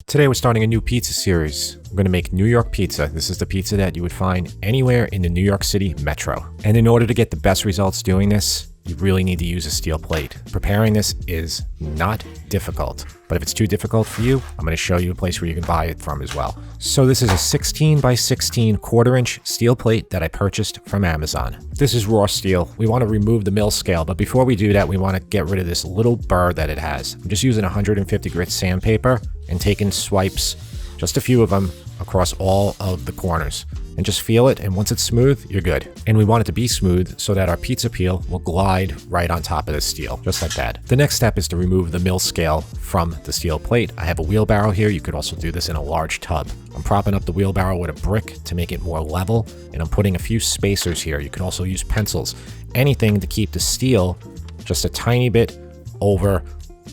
Today we're starting a new pizza series. We're going to make New York pizza. This is the pizza that you would find anywhere in the New York City metro. And in order to get the best results doing this, you really need to use a steel plate. Preparing this is not difficult, but if it's too difficult for you, I'm going to show you a place where you can buy it from as well. So this is a 16 by 16 1/4-inch steel plate that I purchased from Amazon. This is raw steel. We want to remove the mill scale, but before we do that, we want to get rid of this little burr that it has. I'm just using 150 grit sandpaper and taking swipes, just a few of them, across all of the corners. And just feel it, and once it's smooth, you're good. And we want it to be smooth so that our pizza peel will glide right on top of the steel, just like that. The next step is to remove the mill scale from the steel plate. I have a wheelbarrow here. You could also do this in a large tub. I'm propping up the wheelbarrow with a brick to make it more level, and I'm putting a few spacers here. You can also use pencils, anything to keep the steel just a tiny bit over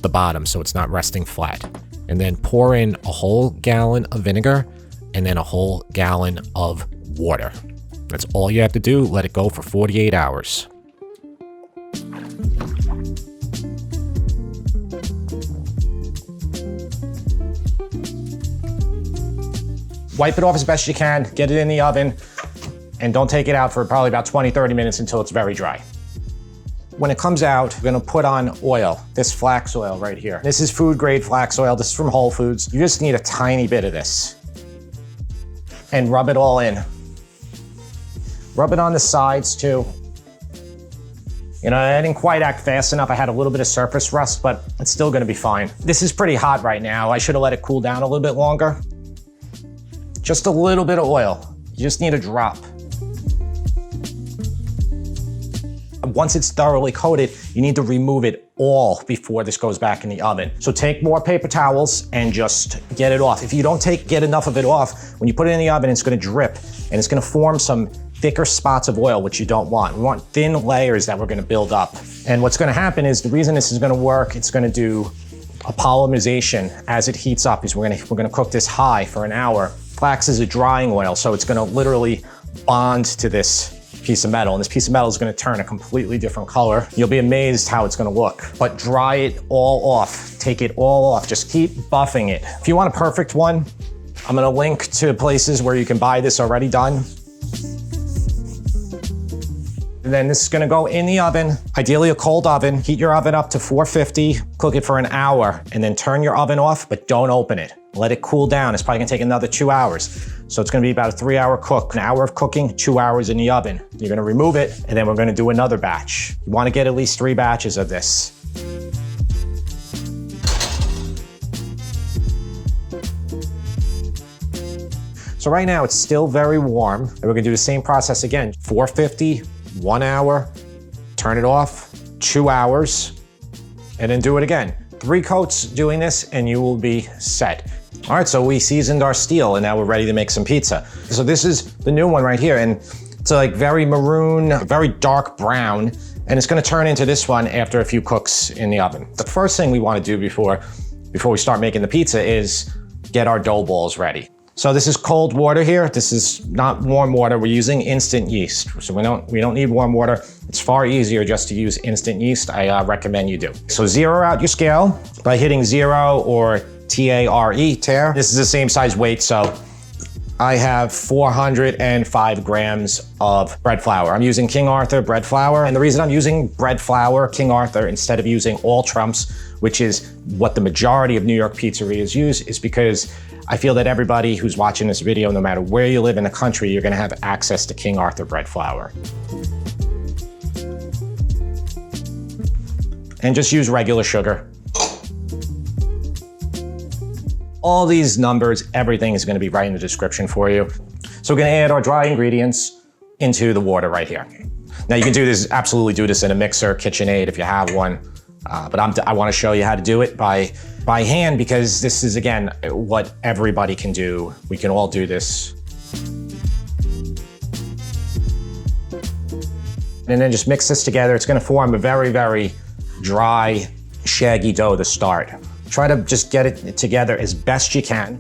the bottom so it's not resting flat. And then pour in a whole gallon of vinegar and then a whole gallon of water. That's all you have to do. Let it go for 48 hours. Wipe it off as best you can, get it in the oven, and don't take it out for probably about 20-30 minutes until it's very dry. When it comes out, we're gonna put on oil, this flax oil right here. This is food grade flax oil. This is from Whole Foods. You just need a tiny bit of this. And rub it all in. Rub it on the sides too. You know, I didn't quite act fast enough. I had a little bit of surface rust, but it's still gonna be fine. This is pretty hot right now. I should have let it cool down a little bit longer. Just a little bit of oil. You just need a drop. Once it's thoroughly coated, you need to remove it all before this goes back in the oven. So take more paper towels and just get it off. If you don't get enough of it off, when you put it in the oven, it's gonna drip and it's gonna form some thicker spots of oil, which you don't want. We want thin layers that we're gonna build up. And what's gonna happen is the reason this is gonna work, it's gonna do a polymerization as it heats up, is we're gonna cook this high for an hour. Flax is a drying oil, so it's gonna literally bond to this piece of metal, and this piece of metal is going to turn a completely different color. You'll be amazed how it's going to look. But dry it all off. Take it all off. Just keep buffing it. If you want a perfect one, I'm going to link to places where you can buy this already done. And then this is going to go in the oven, ideally a cold oven. Heat your oven up to 450, cook it for an hour, and then turn your oven off, but don't open it. Let it cool down. It's probably gonna take another 2 hours. So it's gonna be about a 3-hour cook. An hour of cooking, 2 hours in the oven. You're gonna remove it, and then we're gonna do another batch. You wanna get at least 3 batches of this. So right now it's still very warm, and we're gonna do the same process again. 450, 1 hour, turn it off, 2 hours, and then do it again. 3 coats doing this, and you will be set. All right, so we seasoned our steel, and now we're ready to make some pizza. So this is the new one right here, and it's like very maroon, very dark brown, and it's gonna turn into this one after a few cooks in the oven. The first thing we wanna do before we start making the pizza is get our dough balls ready. So this is cold water here. This is not warm water. We're using instant yeast. So we don't need warm water. It's far easier just to use instant yeast. I recommend you do. So zero out your scale by hitting 0 or T-A-R-E, tare. This is the same size weight, so I have 405 grams of bread flour. I'm using King Arthur bread flour, and the reason I'm using bread flour, King Arthur, instead of using All Trumps, which is what the majority of New York pizzerias use, is because I feel that everybody who's watching this video, no matter where you live in the country, you're gonna have access to King Arthur bread flour. And just use regular sugar. All these numbers, everything is gonna be right in the description for you. So we're gonna add our dry ingredients into the water right here. Now you can do this, absolutely do this in a mixer, KitchenAid if you have one. But I wanna show you how to do it by hand, because this is, again, what everybody can do. We can all do this. And then just mix this together. It's gonna form a very, very dry, shaggy dough to start. Try to just get it together as best you can.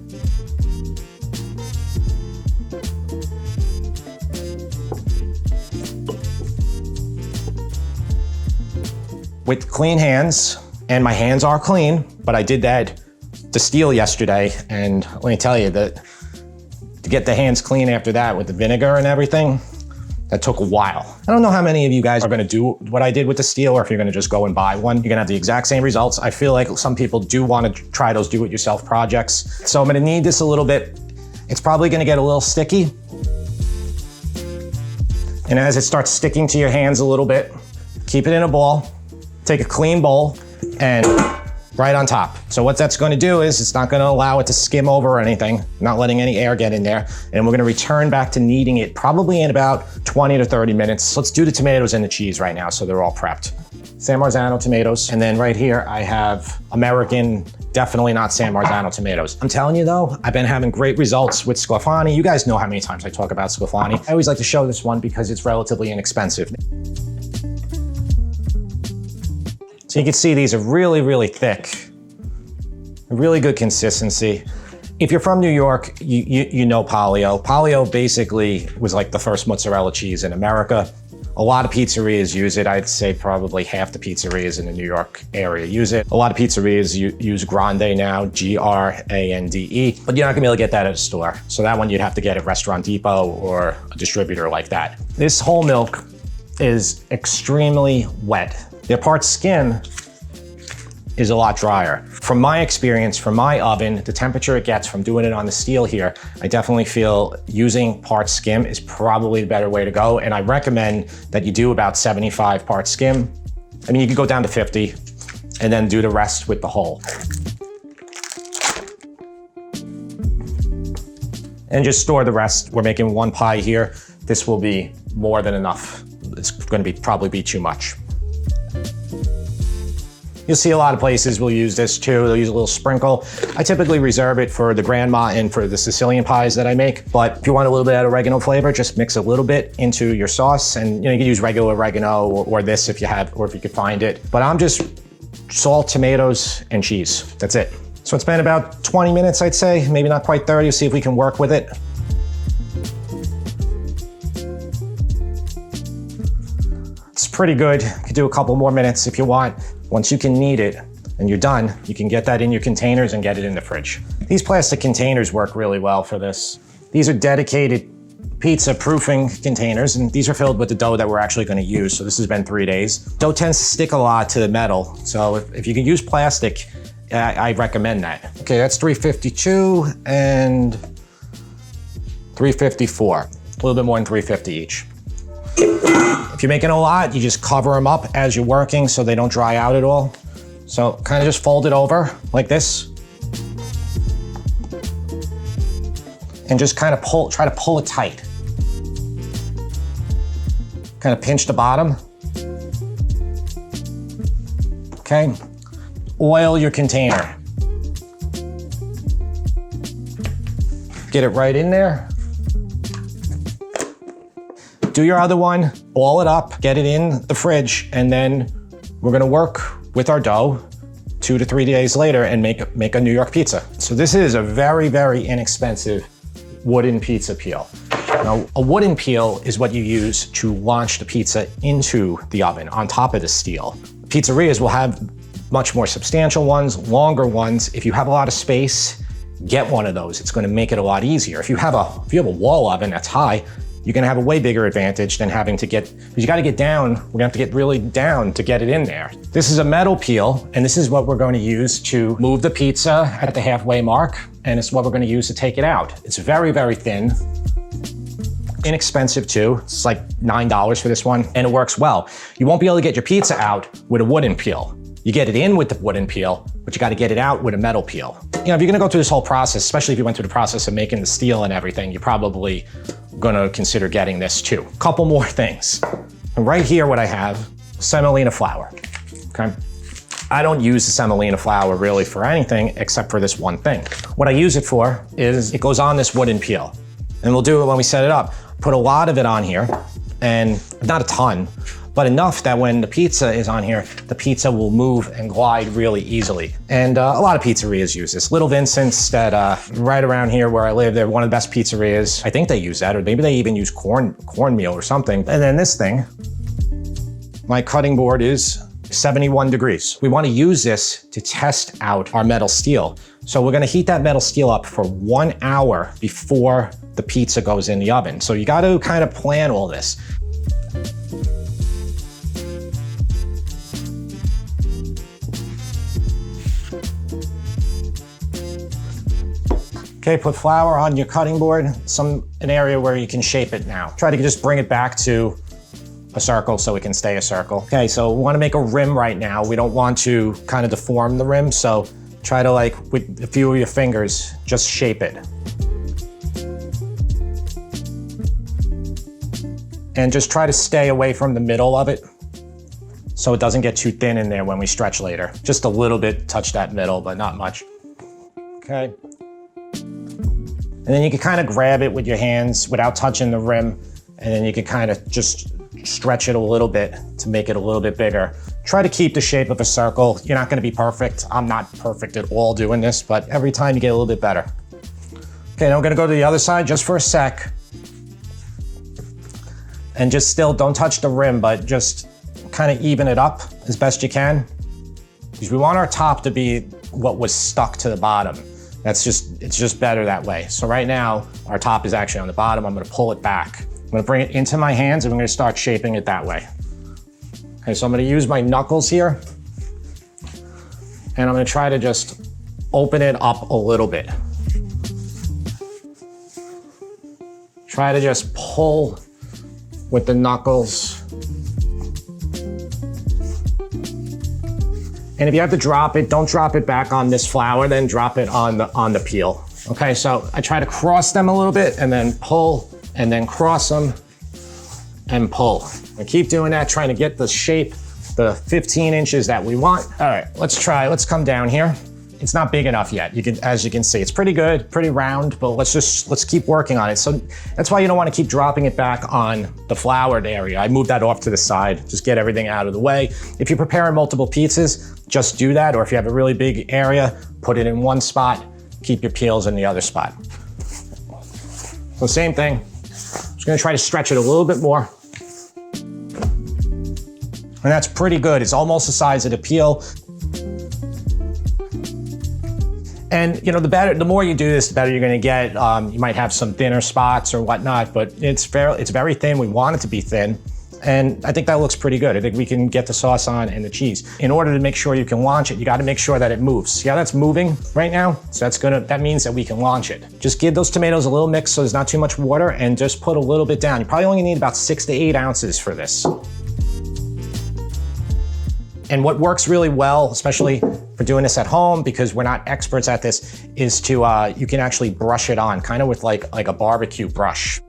With clean hands, and my hands are clean, but I did that the steel yesterday, and let me tell you that to get the hands clean after that with the vinegar and everything, that took a while. I don't know how many of you guys are gonna do what I did with the steel, or if you're gonna just go and buy one. You're gonna have the exact same results. I feel like some people do wanna try those do-it-yourself projects. So I'm gonna knead this a little bit. It's probably gonna get a little sticky. And as it starts sticking to your hands a little bit, keep it in a ball, take a clean bowl, and right on top. So what that's gonna do is it's not gonna allow it to skim over or anything, not letting any air get in there. And we're gonna return back to kneading it probably in about 20 to 30 minutes. Let's do the tomatoes and the cheese right now so they're all prepped. San Marzano tomatoes. And then right here I have American, definitely not San Marzano tomatoes. I'm telling you though, I've been having great results with Sclafani. You guys know how many times I talk about Sclafani. I always like to show this one because it's relatively inexpensive. So you can see these are really, really thick, really good consistency. If you're from New York, you know Polio. Polio basically was like the first mozzarella cheese in America. A lot of pizzerias use it. I'd say probably half the pizzerias in the New York area use it. A lot of pizzerias use Grande now, Grande, but you're not gonna be able to get that at a store. So that one you'd have to get at Restaurant Depot or a distributor like that. This whole milk is extremely wet. Their part skim is a lot drier. From my experience, from my oven, the temperature it gets from doing it on the steel here, I definitely feel using part skim is probably the better way to go. And I recommend that you do about 75 part skim. I mean, you could go down to 50 and then do the rest with the whole. And just store the rest. We're making one pie here. This will be more than enough. It's gonna probably be too much. You'll see a lot of places will use this too. They'll use a little sprinkle. I typically reserve it for the grandma and for the Sicilian pies that I make. But if you want a little bit of oregano flavor, just mix a little bit into your sauce. And you can use regular oregano or this if you have, or if you could find it. But I'm just salt, tomatoes, and cheese. That's it. So it's been about 20 minutes, I'd say, maybe not quite 30. See if we can work with it. It's pretty good. You could do a couple more minutes if you want. Once you can knead it and you're done, you can get that in your containers and get it in the fridge. These plastic containers work really well for this. These are dedicated pizza proofing containers, and these are filled with the dough that we're actually gonna use. So this has been 3 days. Dough tends to stick a lot to the metal. So if you can use plastic, I recommend that. Okay, that's 352 and 354. A little bit more than 350 each. If you're making a lot, you just cover them up as you're working so they don't dry out at all. So kind of just fold it over like this. And just kind of try to pull it tight. Kind of pinch the bottom. Okay. Oil your container. Get it right in there. Do your other one, ball it up, get it in the fridge, and then we're gonna work with our dough 2 to 3 days later and make a New York pizza. So this is a very, very inexpensive wooden pizza peel. Now, a wooden peel is what you use to launch the pizza into the oven on top of the steel. Pizzerias will have much more substantial ones, longer ones. If you have a lot of space, get one of those. It's gonna make it a lot easier. If you have a wall oven that's high, you're gonna have a way bigger advantage than having to because you gotta get down, we're gonna have to get really down to get it in there. This is a metal peel, and this is what we're going to use to move the pizza at the halfway mark, and it's what we're gonna use to take it out. It's very, very thin. Inexpensive too. It's like $9 for this one, and it works well. You won't be able to get your pizza out with a wooden peel. You get it in with the wooden peel, but you gotta get it out with a metal peel. You know, if you're gonna go through this whole process, especially if you went through the process of making the steel and everything, you're probably gonna consider getting this too. Couple more things. And right here, what I have, semolina flour, okay? I don't use the semolina flour really for anything except for this one thing. What I use it for is it goes on this wooden peel. And we'll do it when we set it up. Put a lot of it on here, and not a ton, but enough that when the pizza is on here, the pizza will move and glide really easily. And a lot of pizzerias use this. Little Vincent's that right around here where I live, they're one of the best pizzerias. I think they use that, or maybe they even use cornmeal or something. And then this thing, my cutting board is 71 degrees. We want to use this to test out our metal steel. So we're going to heat that metal steel up for 1 hour before the pizza goes in the oven. So you got to kind of plan all this. Okay, put flour on your cutting board, an area where you can shape it now. Try to just bring it back to a circle so it can stay a circle. Okay, so we want to make a rim right now. We don't want to kind of deform the rim, so try to, like, with a few of your fingers, just shape it. And just try to stay away from the middle of it so it doesn't get too thin in there when we stretch later. Just a little bit, touch that middle, but not much. Okay. And then you can kind of grab it with your hands without touching the rim, and then you can kind of just stretch it a little bit to make it a little bit bigger. Try to keep the shape of a circle. You're not going to be perfect. I'm not perfect at all doing this, but every time you get a little bit better. Okay, now we're going to go to the other side just for a sec. And just still don't touch the rim, but just kind of even it up as best you can. Because we want our top to be what was stuck to the bottom. It's just better that way. So right now, our top is actually on the bottom. I'm going to pull it back. I'm going to bring it into my hands and I'm going to start shaping it that way. Okay, so I'm going to use my knuckles here. And I'm going to try to just open it up a little bit. Try to just pull with the knuckles. And if you have to drop it, don't drop it back on this flour, then drop it on the peel. Okay, so I try to cross them a little bit and then pull, and then cross them and pull. And keep doing that, trying to get the shape, the 15 inches that we want. All right, let's come down here. It's not big enough yet. As you can see, it's pretty good, pretty round, but let's keep working on it. So that's why you don't want to keep dropping it back on the floured area. I moved that off to the side, just get everything out of the way. If you're preparing multiple pizzas, just do that. Or if you have a really big area, put it in one spot, keep your peels in the other spot. So same thing. Just gonna try to stretch it a little bit more. And that's pretty good. It's almost the size of the peel. And you know, the more you do this, the better you're gonna get. You might have some thinner spots or whatnot, but it's very thin. We want it to be thin. And I think that looks pretty good. I think we can get the sauce on and the cheese. In order to make sure you can launch it, you gotta make sure that it moves. See how that's moving right now? So that means that we can launch it. Just give those tomatoes a little mix so there's not too much water, and just put a little bit down. You probably only need about 6 to 8 ounces for this. And what works really well, especially for doing this at home, because we're not experts at this, is to, you can actually brush it on, kind of with like a barbecue brush.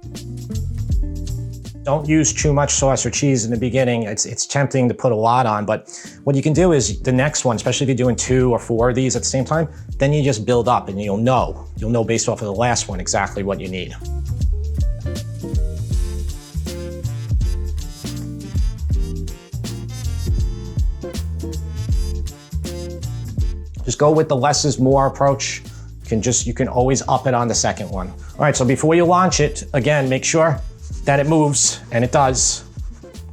Don't use too much sauce or cheese in the beginning. It's tempting to put a lot on, but what you can do is the next one, especially if you're doing 2 or 4 of these at the same time, then you just build up and you'll know based off of the last one exactly what you need. Just go with the less is more approach. You can always up it on the second one. All right, so before you launch it, again, make sure that it moves, and it does.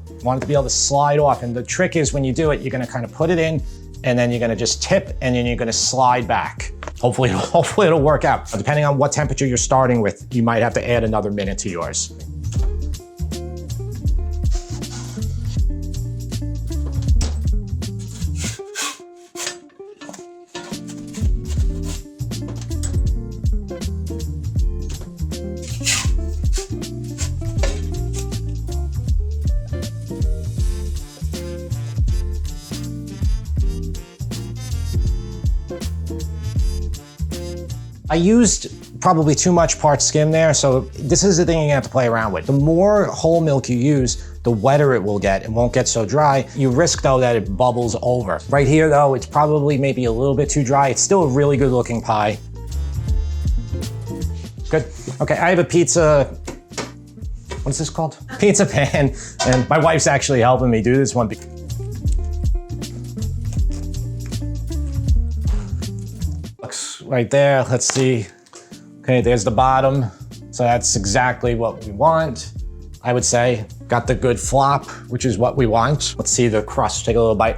You want it to be able to slide off, and the trick is when you do it, you're gonna kind of put it in, and then you're gonna just tip, and then you're gonna slide back. Hopefully it'll work out. Depending on what temperature you're starting with, you might have to add another minute to yours. I used probably too much part skim there, so this is the thing you have to play around with. The more whole milk you use, the wetter it will get. It won't get so dry. You risk though that it bubbles over. Right here though, it's probably maybe a little bit too dry. It's still a really good looking pie. Good. Okay, I have a pizza, what's this called? Pizza pan, and my wife's actually helping me do this one. Right there, let's see. Okay, there's the bottom. So that's exactly what we want, I would say. Got the good flop, which is what we want. Let's see the crust, take a little bite.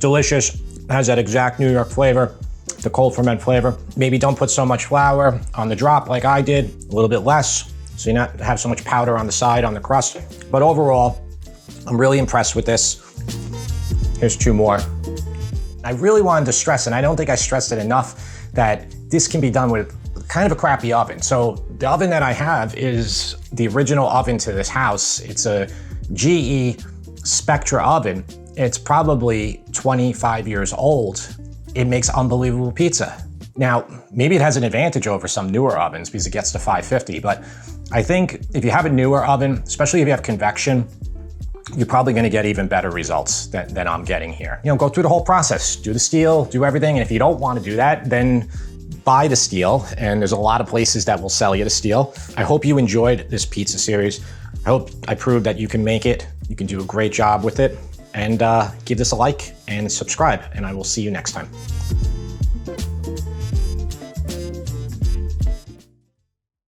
delicious, has that exact New York flavor, the cold ferment flavor. Maybe don't put so much flour on the drop like I did, a little bit less, so you not have so much powder on the side, on the crust. But overall, I'm really impressed with this. Here's 2 more. I really wanted to stress, and I don't think I stressed it enough, that this can be done with kind of a crappy oven. So the oven that I have is the original oven to this house. It's a GE Spectra oven. It's probably 25 years old. It makes unbelievable pizza. Now, maybe it has an advantage over some newer ovens because it gets to 550, but I think if you have a newer oven, especially if you have convection, you're probably gonna get even better results than I'm getting here. You know, go through the whole process, do the steel, do everything, and if you don't wanna do that, then buy the steel, and there's a lot of places that will sell you the steel. I hope you enjoyed this pizza series. I hope I proved that you can make it, you can do a great job with it, and give this a like and subscribe, and I will see you next time.